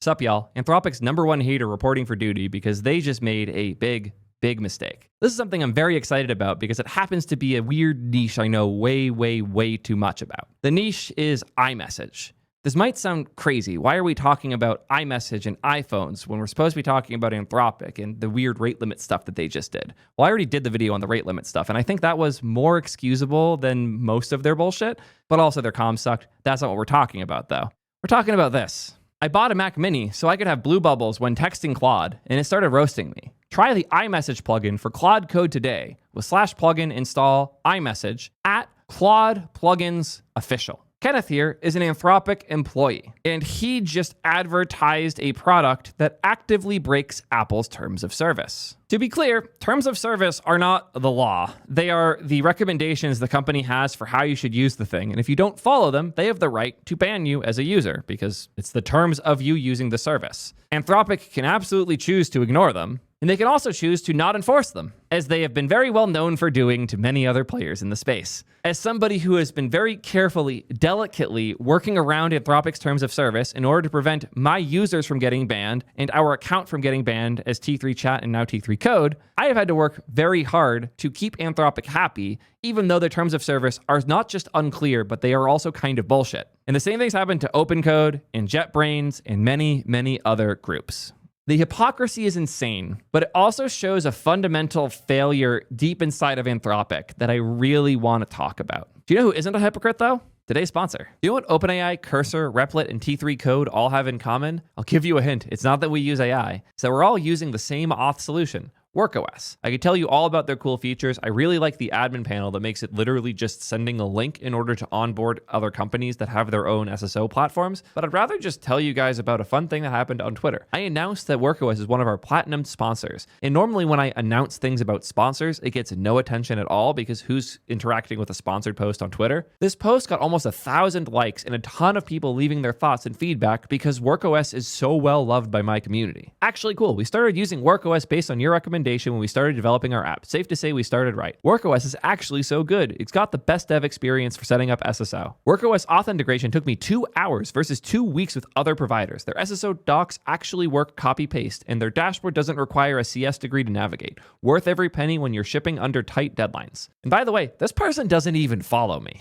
Sup, y'all? Anthropic's #1 hater reporting for duty because they just made a big mistake. This is something I'm very excited about because it happens to be a weird niche I know way too much about. The niche is iMessage. This might sound crazy. Why are we talking about iMessage and iPhones when we're supposed to be talking about Anthropic and the weird rate limit stuff that they just did? Well, I already did the video on the rate limit stuff, and I think that was more excusable than most of their bullshit, but also their comms sucked. That's not what we're talking about, though. We're talking about this. I bought a Mac Mini so I could have blue bubbles when texting Claude, and it started roasting me. Try the iMessage plugin for Claude Code today with /plugin install iMessage at Claude Plugins Official. Kenneth here is an Anthropic employee, and he just advertised a product that actively breaks Apple's terms of service. To be clear, terms of service are not the law. They are the recommendations the company has for how you should use the thing, and if you don't follow them, they have the right to ban you as a user because it's the terms of you using the service. Anthropic can absolutely choose to ignore them, and they can also choose to not enforce them, as they have been very well known for doing to many other players in the space. As somebody who has been very carefully, delicately working around Anthropic's terms of service in order to prevent my users from getting banned and our account from getting banned as T3 Chat and now T3 Code, I have had to work very hard to keep Anthropic happy, even though their terms of service are not just unclear, but they are also kind of bullshit. And the same things happen to OpenCode and JetBrains and many other groups. The hypocrisy is insane, but it also shows a fundamental failure deep inside of Anthropic that I really want to talk about. Do you know who isn't a hypocrite, though? Today's sponsor. Do you know what OpenAI, Cursor, Replit, and T3 Code all have in common? I'll give you a hint. It's not that we use AI. It's that we're all using the same auth solution. WorkOS. I could tell you all about their cool features. I really like the admin panel that makes it literally just sending a link in order to onboard other companies that have their own SSO platforms. But I'd rather just tell you guys about a fun thing that happened on Twitter. I announced that WorkOS is one of our platinum sponsors. And normally when I announce things about sponsors, it gets no attention at all because who's interacting with a sponsored post on Twitter? This post got almost 1,000 likes and a ton of people leaving their thoughts and feedback because WorkOS is so well loved by my community. Actually, cool. We started using WorkOS based on your recommendation when we started developing our app. Safe to say we started right. WorkOS is actually so good. It's got the best dev experience for setting up SSO. WorkOS auth integration took me 2 hours versus 2 weeks with other providers. Their SSO docs actually work copy-paste, and their dashboard doesn't require a CS degree to navigate. Worth every penny when you're shipping under tight deadlines. And by the way, this person doesn't even follow me.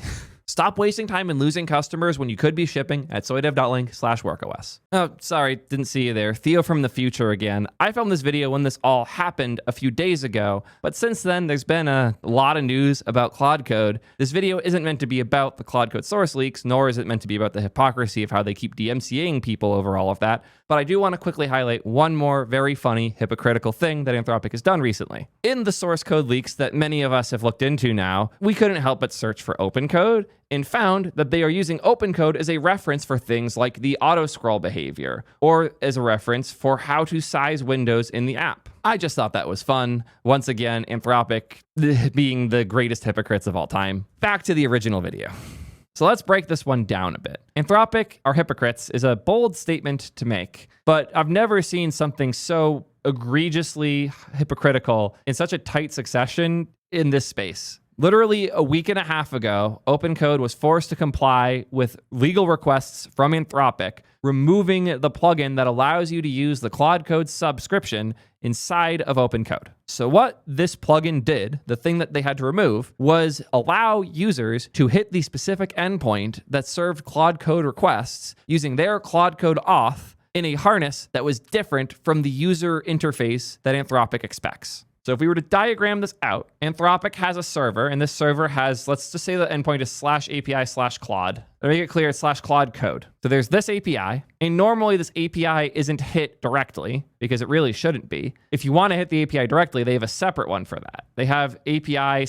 Stop wasting time and losing customers when you could be shipping at soydev.link/workos. Oh, sorry, didn't see you there. Theo from the future again. I filmed this video when this all happened a few days ago, but since then there's been a lot of news about Claude Code. This video isn't meant to be about the Claude Code source leaks, nor is it meant to be about the hypocrisy of how they keep DMCAing people over all of that, but I do want to quickly highlight one more very funny, hypocritical thing that Anthropic has done recently. In the source code leaks that many of us have looked into now, we couldn't help but search for OpenCode and found that they are using OpenCode as a reference for things like the auto-scroll behavior, or as a reference for how to size windows in the app. I just thought that was fun. Once again, Anthropic being the greatest hypocrites of all time. Back to the original video. So let's break this one down a bit. Anthropic, or hypocrites, is a bold statement to make, but I've never seen something so egregiously hypocritical in such a tight succession in this space. Literally a week and a half ago, OpenCode was forced to comply with legal requests from Anthropic, removing the plugin that allows you to use the Claude Code subscription inside of OpenCode. So what this plugin did, the thing that they had to remove, was allow users to hit the specific endpoint that served Claude Code requests using their Claude Code auth in a harness that was different from the user interface that Anthropic expects. So if we were to diagram this out, Anthropic has a server, and this server has, let's just say the endpoint is /API/Claude. To make it clear, it's /Claude Code. So there's this API, and normally this API isn't hit directly, because it really shouldn't be. If you want to hit the API directly, they have a separate one for that. They have API/ I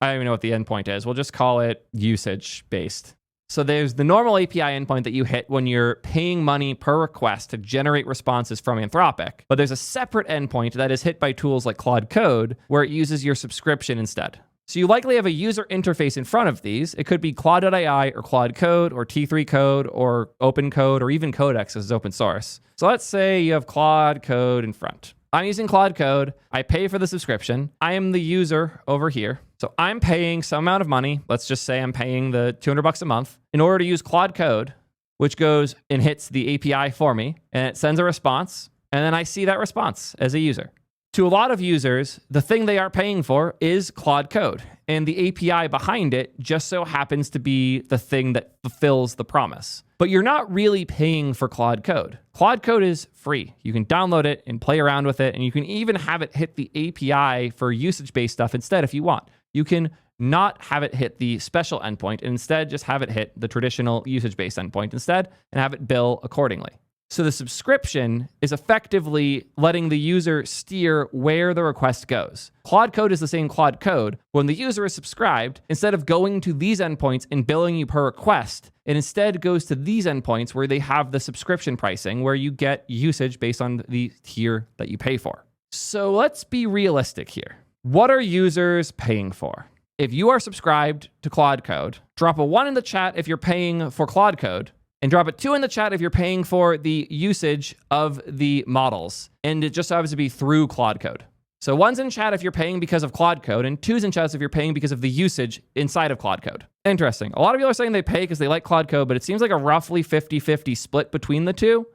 don't even know what the endpoint is. We'll just call it usage-based. So there's the normal API endpoint that you hit when you're paying money per request to generate responses from Anthropic. But there's a separate endpoint that is hit by tools like Claude Code, where it uses your subscription instead. So you likely have a user interface in front of these. It could be Claude.ai or Claude Code or T3 Code or OpenCode or even Codex as open source. So let's say you have Claude Code in front. I'm using Claude Code. I pay for the subscription. I am the user over here. So I'm paying some amount of money. Let's just say I'm paying the $200 a month in order to use Claude Code, which goes and hits the API for me, and it sends a response, and then I see that response as a user. To a lot of users, the thing they are paying for is Claude Code, and the API behind it just so happens to be the thing that fulfills the promise. But you're not really paying for Claude Code. Claude Code is free. You can download it and play around with it, and you can even have it hit the API for usage-based stuff instead if you want. You can not have it hit the special endpoint, and instead just have it hit the traditional usage-based endpoint instead, and have it bill accordingly. So the subscription is effectively letting the user steer where the request goes. Claude Code is the same Claude Code. When the user is subscribed, instead of going to these endpoints and billing you per request, it instead goes to these endpoints where they have the subscription pricing, where you get usage based on the tier that you pay for. So let's be realistic here. What are users paying for? If you are subscribed to Claude Code, drop a 1 in the chat if you're paying for Claude Code, and drop a 2 in the chat if you're paying for the usage of the models. And it just happens to be through Claude Code. So 1's in chat if you're paying because of Claude Code, and 2's in chat if you're paying because of the usage inside of Claude Code. Interesting. A lot of people are saying they pay because they like Claude Code, but it seems like a roughly 50-50 split between the two.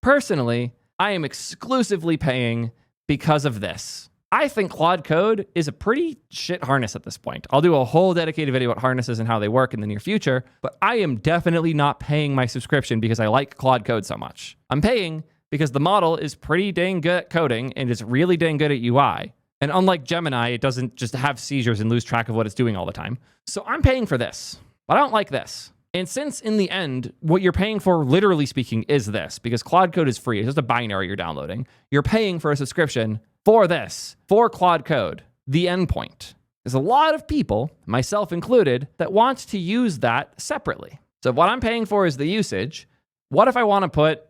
Personally, I am exclusively paying because of this. I think Claude Code is a pretty shit harness at this point. I'll do a whole dedicated video about harnesses and how they work in the near future, but I am definitely not paying my subscription because I like Claude Code so much. I'm paying because the model is pretty dang good at coding and is really dang good at UI. And unlike Gemini, it doesn't just have seizures and lose track of what it's doing all the time. So I'm paying for this, but I don't like this. And since in the end, what you're paying for, literally speaking, is this, because Claude Code is free. It's just a binary you're downloading. You're paying for a subscription for this, for Claude Code, the endpoint. There's a lot of people, myself included, that want to use that separately. So what I'm paying for is the usage. What if I want to put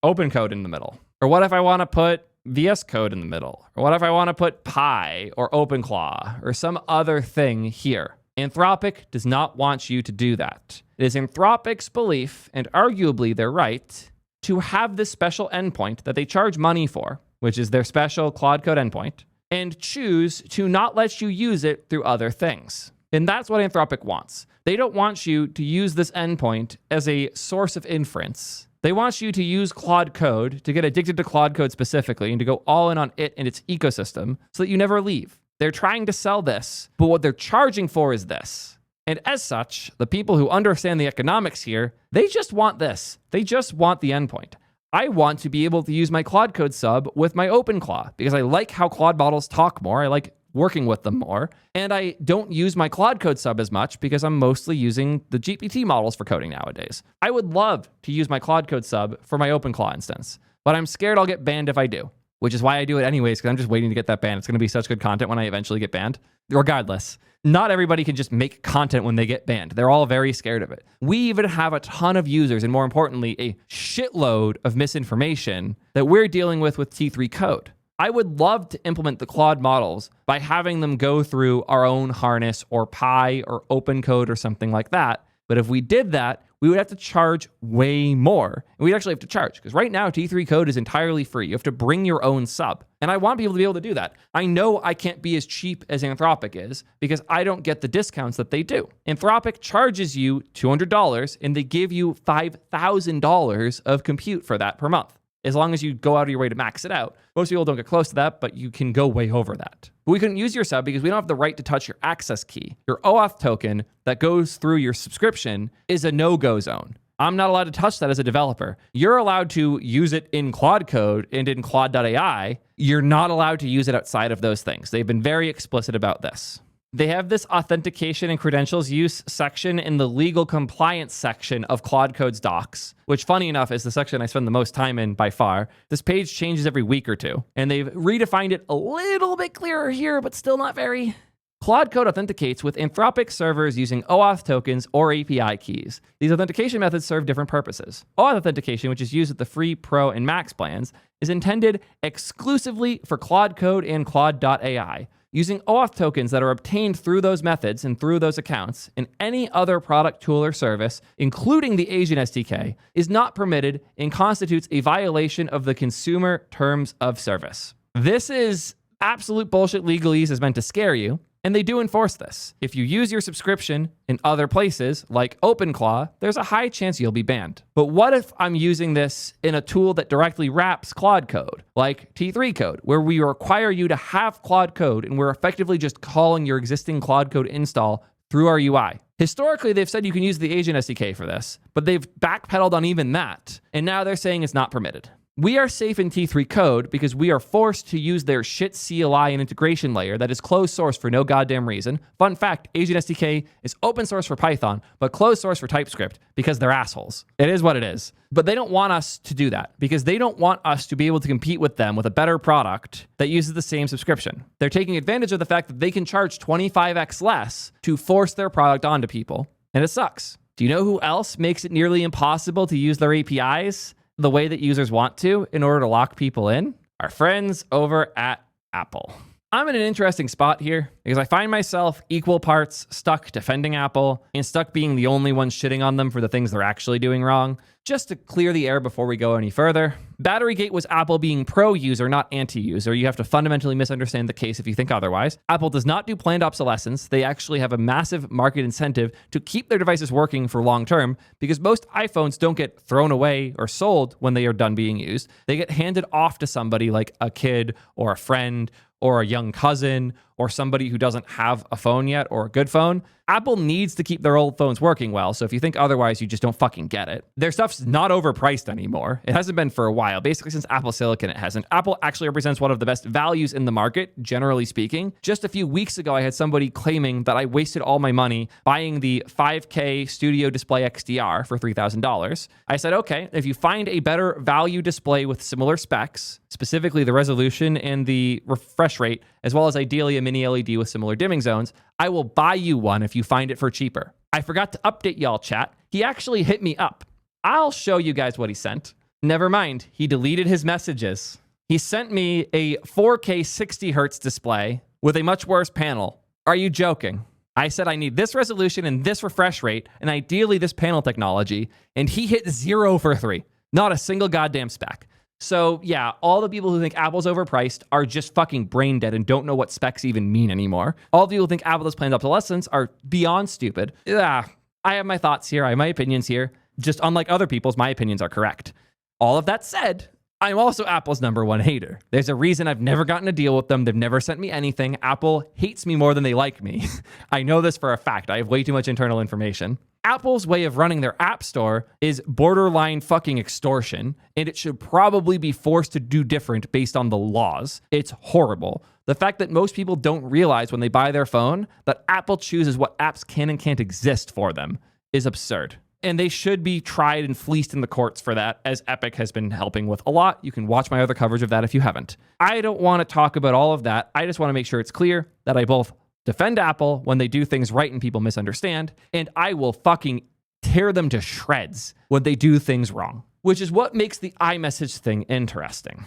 open code in the middle? Or what if I want to put VS Code in the middle? Or what if I want to put Pi or OpenClaw or some other thing here? Anthropic does not want you to do that. It is Anthropic's belief, and arguably they're right, to have this special endpoint that they charge money for, which is their special Claude Code endpoint, and choose to not let you use it through other things. And that's what Anthropic wants. They don't want you to use this endpoint as a source of inference. They want you to use Claude Code, to get addicted to Claude Code specifically, and to go all in on it and its ecosystem so that you never leave. They're trying to sell this, but what they're charging for is this. And as such, the people who understand the economics here, they just want this. They just want the endpoint. I want to be able to use my Claude Code sub with my OpenClaw because I like how Claude models talk more. I like working with them more. And I don't use my Claude Code sub as much because I'm mostly using the GPT models for coding nowadays. I would love to use my Claude Code sub for my OpenClaw instance, but I'm scared I'll get banned if I do, which is why I do it anyways, because I'm just waiting to get that banned. It's going to be such good content when I eventually get banned. Regardless, not everybody can just make content when they get banned. They're all very scared of it. We even have a ton of users, and more importantly, a shitload of misinformation that we're dealing with T3 code. I would love to implement the Claude models by having them go through our own harness or Pi or OpenCode or something like that. But if we did that, we would have to charge way more. And we'd actually have to charge, because right now T3 code is entirely free. You have to bring your own sub. And I want people to be able to do that. I know I can't be as cheap as Anthropic is because I don't get the discounts that they do. Anthropic charges you $200 and they give you $5,000 of compute for that per month, as long as you go out of your way to max it out. Most people don't get close to that, but you can go way over that. But we couldn't use your sub because we don't have the right to touch your access key. Your OAuth token that goes through your subscription is a no-go zone. I'm not allowed to touch that as a developer. You're allowed to use it in Claude Code and in Claude.ai. You're not allowed to use it outside of those things. They've been very explicit about this. They have this authentication and credentials use section in the legal compliance section of Claude Code's docs, which, funny enough, is the section I spend the most time in by far. This page changes every week or two, and they've redefined it a little bit clearer here, but still not very. Claude Code authenticates with Anthropic servers using OAuth tokens or API keys. These authentication methods serve different purposes. OAuth authentication, which is used with the free, pro, and max plans, is intended exclusively for Claude Code and Claude.ai. Using OAuth tokens that are obtained through those methods and through those accounts in any other product, tool, or service, including the Agent SDK, is not permitted and constitutes a violation of the consumer terms of service. This is absolute bullshit legalese is meant to scare you. And they do enforce this. If you use your subscription in other places, like OpenClaw, there's a high chance you'll be banned. But what if I'm using this in a tool that directly wraps Claude Code, like T3 Code, where we require you to have Claude Code and we're effectively just calling your existing Claude Code install through our UI? Historically, they've said you can use the agent SDK for this, but they've backpedaled on even that, and now they're saying it's not permitted. We are safe in T3 Code because we are forced to use their shit CLI and integration layer that is closed source for no goddamn reason. Fun fact, Agent SDK is open source for Python, but closed source for TypeScript because they're assholes. It is what it is. But they don't want us to do that because they don't want us to be able to compete with them with a better product that uses the same subscription. They're taking advantage of the fact that they can charge 25x less to force their product onto people, and it sucks. Do you know who else makes it nearly impossible to use their APIs the way that users want to in order to lock people in? Our friends over at Apple. I'm in an interesting spot here because I find myself equal parts stuck defending Apple and stuck being the only one shitting on them for the things they're actually doing wrong. Just to clear the air before we go any further, Batterygate was Apple being pro-user, not anti-user. You have to fundamentally misunderstand the case if you think otherwise. Apple does not do planned obsolescence. They actually have a massive market incentive to keep their devices working for long term because most iPhones don't get thrown away or sold when they are done being used. They get handed off to somebody like a kid or a friend or a young cousin or somebody who doesn't have a phone yet or a good phone. Apple needs to keep their old phones working well, so if you think otherwise, you just don't fucking get it. Their stuff's not overpriced anymore. It hasn't been for a while. Basically, since Apple Silicon, it hasn't. Apple actually represents one of the best values in the market, generally speaking. Just a few weeks ago, I had somebody claiming that I wasted all my money buying the 5K Studio Display XDR for $3,000. I said, okay, if you find a better value display with similar specs, specifically the resolution and the refresh rate, as well as ideally a mini LED with similar dimming zones, I will buy you one if you find it for cheaper. I forgot to update y'all, chat. He actually hit me up. I'll show you guys what he sent. Never mind, he deleted his messages. He sent me a 4K 60 hertz display with a much worse panel. Are you joking? I said I need this resolution and this refresh rate and ideally this panel technology, and he hit 0 for 3. Not a single goddamn spec. So yeah, all the people who think Apple's overpriced are just fucking brain dead and don't know what specs even mean anymore. All the people who think Apple has planned obsolescence are beyond stupid. I have my thoughts here. I have my opinions here. Just unlike other people's, my opinions are correct. All of that said, I'm also Apple's #1 hater. There's a reason I've never gotten a deal with them. They've never sent me anything. Apple hates me more than they like me. I know this for a fact. I have way too much internal information. Apple's way of running their app store is borderline fucking extortion, and it should probably be forced to do different based on the laws. It's horrible. The fact that most people don't realize when they buy their phone that Apple chooses what apps can and can't exist for them is absurd. And they should be tried and fleeced in the courts for that, as Epic has been helping with a lot. You can watch my other coverage of that if you haven't. I don't want to talk about all of that. I just want to make sure it's clear that I both defend Apple when they do things right and people misunderstand, and I will fucking tear them to shreds when they do things wrong, which is what makes the iMessage thing interesting.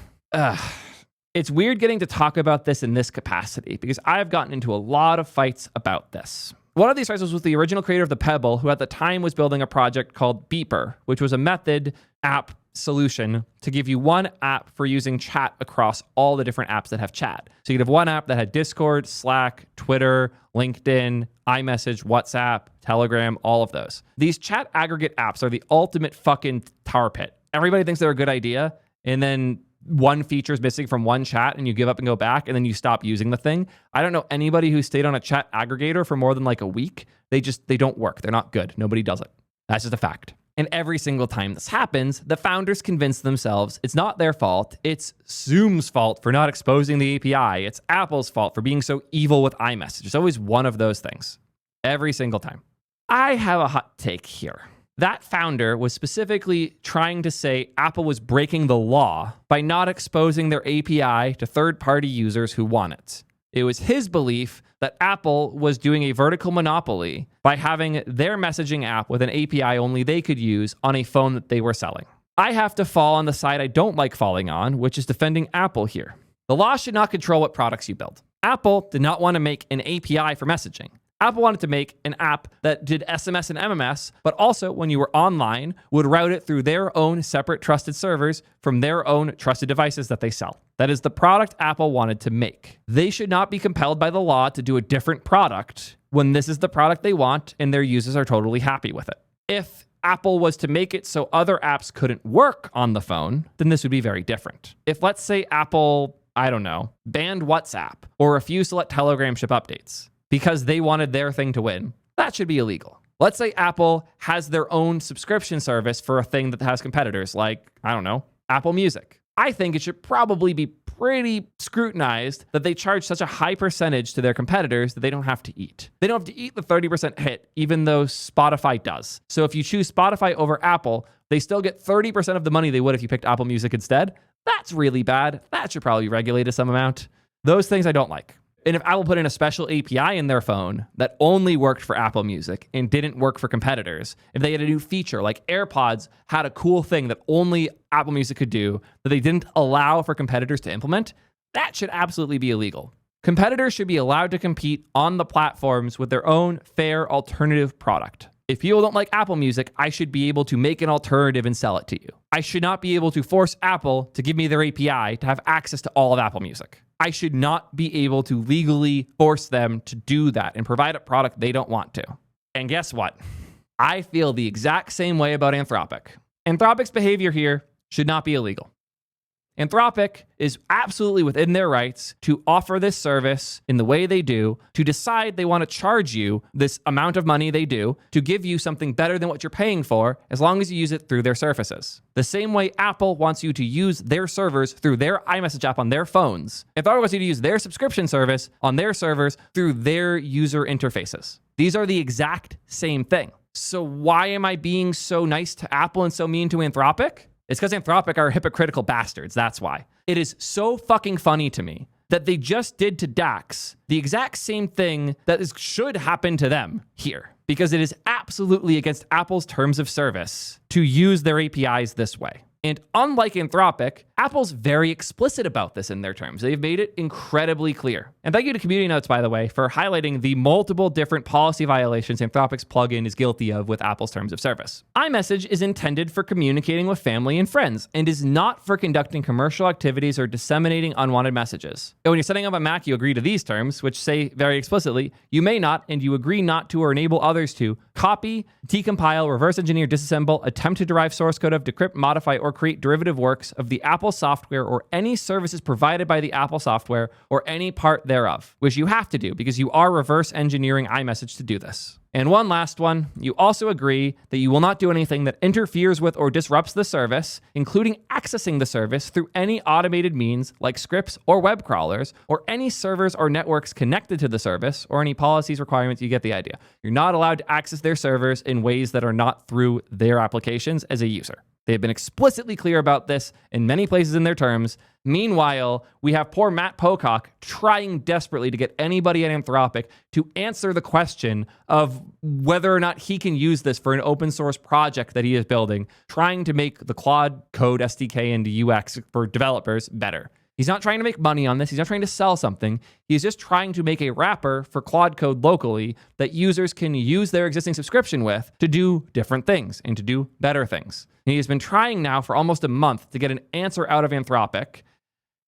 It's weird getting to talk about this in this capacity because I've gotten into a lot of fights about this. One of these fights was with the original creator of the Pebble, who at the time was building a project called Beeper, which was a method app solution to give you one app for using chat across all the different apps that have chat. So you could have one app that had Discord, Slack, Twitter, LinkedIn, iMessage, WhatsApp, Telegram, all of those. These chat aggregate apps are the ultimate fucking tar pit. Everybody thinks they're a good idea, and then one feature is missing from one chat and you give up and go back and then you stop using the thing. I don't know anybody who stayed on a chat aggregator for more than like a week. They don't work. They're not good. Nobody does it. That's just a fact. And every single time this happens, the founders convince themselves it's not their fault. It's Zoom's fault for not exposing the API. It's Apple's fault for being so evil with iMessage. It's always one of those things. Every single time. I have a hot take here. That founder was specifically trying to say Apple was breaking the law by not exposing their API to third-party users who want it. It was his belief that Apple was doing a vertical monopoly by having their messaging app with an API only they could use on a phone that they were selling. I have to fall on the side I don't like falling on, which is defending Apple here. The law should not control what products you build. Apple did not want to make an API for messaging. Apple wanted to make an app that did SMS and MMS, but also when you were online, would route it through their own separate trusted servers from their own trusted devices that they sell. That is the product Apple wanted to make. They should not be compelled by the law to do a different product when this is the product they want and their users are totally happy with it. If Apple was to make it so other apps couldn't work on the phone, then this would be very different. If, let's say, Apple, I don't know, banned WhatsApp or refused to let Telegram ship updates because they wanted their thing to win, that should be illegal. Let's say Apple has their own subscription service for a thing that has competitors like, I don't know, Apple Music. I think it should probably be pretty scrutinized that they charge such a high percentage to their competitors that they don't have to eat. They don't have to eat the 30% hit, even though Spotify does. So if you choose Spotify over Apple, they still get 30% of the money they would if you picked Apple Music instead. That's really bad. That should probably be regulated some amount. Those things I don't like. And if Apple put in a special API in their phone that only worked for Apple Music and didn't work for competitors, if they had a new feature like AirPods had a cool thing that only Apple Music could do that they didn't allow for competitors to implement, that should absolutely be illegal. Competitors should be allowed to compete on the platforms with their own fair alternative product. If people don't like Apple Music, I should be able to make an alternative and sell it to you. I should not be able to force Apple to give me their API to have access to all of Apple Music. I should not be able to legally force them to do that and provide a product they don't want to. And guess what? I feel the exact same way about Anthropic. Anthropic's behavior here should not be illegal. Anthropic is absolutely within their rights to offer this service in the way they do, to decide they want to charge you this amount of money they do, to give you something better than what you're paying for, as long as you use it through their services. The same way Apple wants you to use their servers through their iMessage app on their phones, Anthropic wants you to use their subscription service on their servers through their user interfaces. These are the exact same thing. So why am I being so nice to Apple and so mean to Anthropic? It's because Anthropic are hypocritical bastards, that's why. It is so fucking funny to me that they just did to DAX the exact same thing that should happen to them here, because it is absolutely against Apple's terms of service to use their APIs this way. And unlike Anthropic, Apple's very explicit about this in their terms. They've made it incredibly clear. And thank you to Community Notes, by the way, for highlighting the multiple different policy violations Anthropic's plugin is guilty of with Apple's terms of service. iMessage is intended for communicating with family and friends and is not for conducting commercial activities or disseminating unwanted messages. And when you're setting up a Mac, you agree to these terms, which say very explicitly, you may not, and you agree not to or enable others to copy, decompile, reverse engineer, disassemble, attempt to derive source code of, decrypt, modify, or create derivative works of the Apple software or any services provided by the Apple software or any part thereof, which you have to do because you are reverse engineering iMessage to do this. And one last one, you also agree that you will not do anything that interferes with or disrupts the service, including accessing the service through any automated means like scripts or web crawlers, or any servers or networks connected to the service, or any policies, requirements. You get the idea. You're not allowed to access their servers in ways that are not through their applications as a user. They have been explicitly clear about this in many places in their terms. Meanwhile, we have poor Matt Pocock trying desperately to get anybody at Anthropic to answer the question of whether or not he can use this for an open source project that he is building, trying to make the Claude Code SDK and UX for developers better. He's not trying to make money on this. He's not trying to sell something. He's just trying to make a wrapper for Claude Code locally that users can use their existing subscription with to do different things and to do better things. And he has been trying now for almost a month to get an answer out of Anthropic.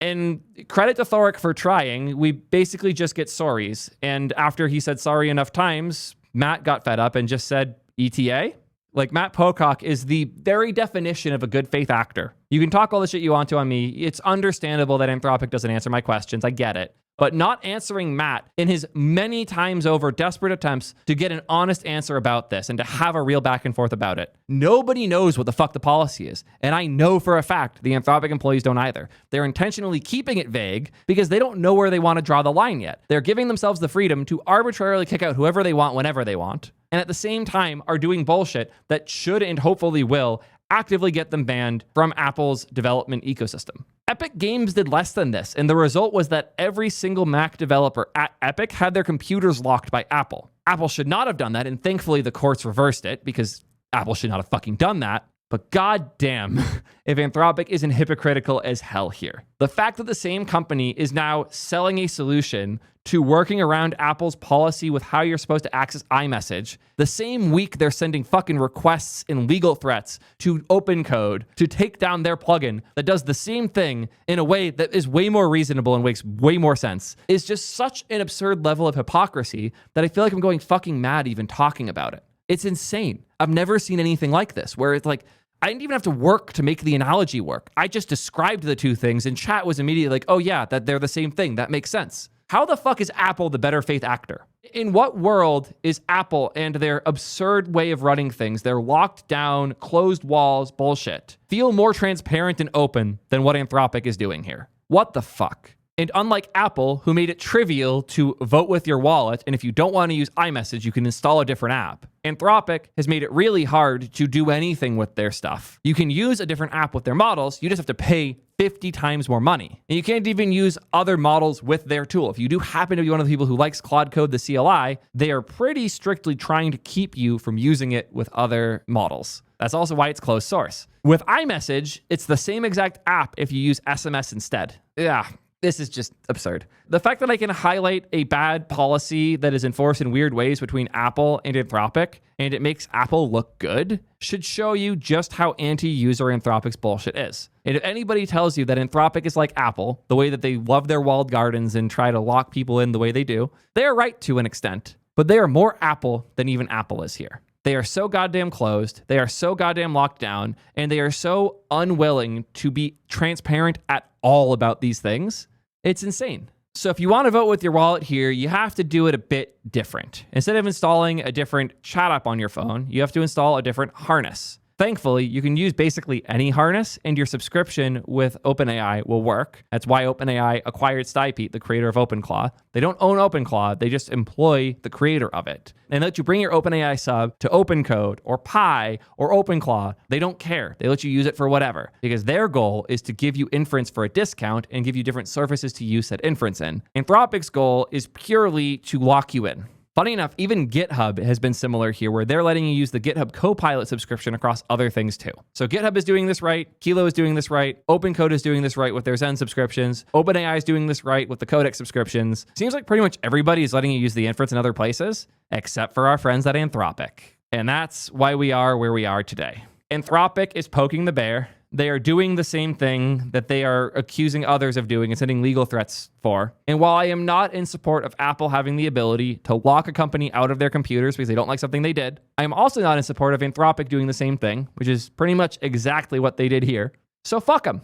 And credit to Thoric for trying. We basically just get sorries. And after he said sorry enough times, Matt got fed up and just said, ETA? Like, Matt Pocock is the very definition of a good faith actor. You can talk all the shit you want to on me. It's understandable that Anthropic doesn't answer my questions. I get it. But not answering Matt in his many times over desperate attempts to get an honest answer about this and to have a real back and forth about it. Nobody knows what the fuck the policy is. And I know for a fact the Anthropic employees don't either. They're intentionally keeping it vague because they don't know where they want to draw the line yet. They're giving themselves the freedom to arbitrarily kick out whoever they want whenever they want. And at the same time are doing bullshit that should and hopefully will actively get them banned from Apple's development ecosystem. Epic Games did less than this, and the result was that every single Mac developer at Epic had their computers locked by Apple. Apple should not have done that, and thankfully the courts reversed it because Apple should not have fucking done that. But goddamn, if Anthropic isn't hypocritical as hell here. The fact that the same company is now selling a solution to working around Apple's policy with how you're supposed to access iMessage, the same week they're sending fucking requests and legal threats to Open Code to take down their plugin that does the same thing in a way that is way more reasonable and makes way more sense, is just such an absurd level of hypocrisy that I feel like I'm going fucking mad even talking about it. It's insane. I've never seen anything like this, where it's like, I didn't even have to work to make the analogy work. I just described the two things and chat was immediately like, oh yeah, that they're the same thing. That makes sense. How the fuck is Apple the better faith actor? In what world is Apple and their absurd way of running things, their locked down, closed walls bullshit, feel more transparent and open than what Anthropic is doing here? What the fuck? And unlike Apple, who made it trivial to vote with your wallet, and if you don't want to use iMessage, you can install a different app, Anthropic has made it really hard to do anything with their stuff. You can use a different app with their models, you just have to pay 50 times more money. And you can't even use other models with their tool. If you do happen to be one of the people who likes Claude Code, the CLI, they are pretty strictly trying to keep you from using it with other models. That's also why it's closed source. With iMessage, it's the same exact app if you use SMS instead. Yeah. This is just absurd. The fact that I can highlight a bad policy that is enforced in weird ways between Apple and Anthropic, and it makes Apple look good, should show you just how anti-user Anthropic's bullshit is. And if anybody tells you that Anthropic is like Apple, the way that they love their walled gardens and try to lock people in the way they do, they are right to an extent. But they are more Apple than even Apple is here. They are so goddamn closed, they are so goddamn locked down, and they are so unwilling to be transparent at all about these things. It's insane. So if you want to vote with your wallet here, you have to do it a bit different. Instead of installing a different chat app on your phone, you have to install a different harness. Thankfully, you can use basically any harness and your subscription with OpenAI will work. That's why OpenAI acquired Stypete, the creator of OpenClaw. They don't own OpenClaw, they just employ the creator of it. And they let you bring your OpenAI sub to OpenCode or Pi or OpenClaw. They don't care. They let you use it for whatever because their goal is to give you inference for a discount and give you different surfaces to use that inference in. Anthropic's goal is purely to lock you in. Funny enough, even GitHub has been similar here, where they're letting you use the GitHub Copilot subscription across other things too. So GitHub is doing this right, Kilo is doing this right, OpenCode is doing this right with their Zen subscriptions, OpenAI is doing this right with the Codex subscriptions. Seems like pretty much everybody is letting you use the inference in other places, except for our friends at Anthropic. And that's why we are where we are today. Anthropic is poking the bear. They are doing the same thing that they are accusing others of doing and sending legal threats for. And while I am not in support of Apple having the ability to lock a company out of their computers because they don't like something they did, I am also not in support of Anthropic doing the same thing, which is pretty much exactly what they did here. So fuck them.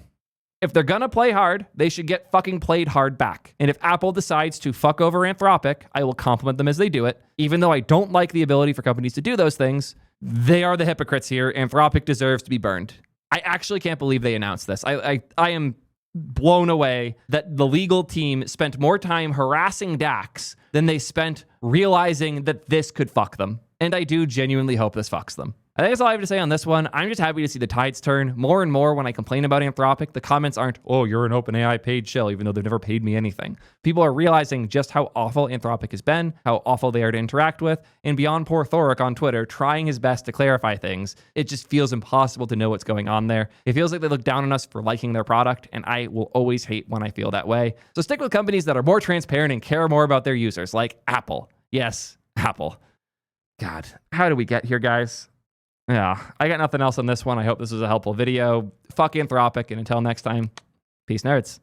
If they're gonna play hard, they should get fucking played hard back. And if Apple decides to fuck over Anthropic, I will compliment them as they do it. Even though I don't like the ability for companies to do those things, they are the hypocrites here. Anthropic deserves to be burned. I actually can't believe they announced this. I am blown away that the legal team spent more time harassing DAX than they spent realizing that this could fuck them. And I do genuinely hope this fucks them. I think that's all I have to say on this one. I'm just happy to see the tides turn. More and more when I complain about Anthropic, the comments aren't, oh, you're an OpenAI paid shill, even though they've never paid me anything. People are realizing just how awful Anthropic has been, how awful they are to interact with, and beyond poor Thoric on Twitter trying his best to clarify things, it just feels impossible to know what's going on there. It feels like they look down on us for liking their product, and I will always hate when I feel that way. So stick with companies that are more transparent and care more about their users, like Apple. Yes, Apple. God, how did we get here, guys? Yeah, I got nothing else on this one. I hope this was a helpful video. Fuck Anthropic, and until next time, peace, nerds.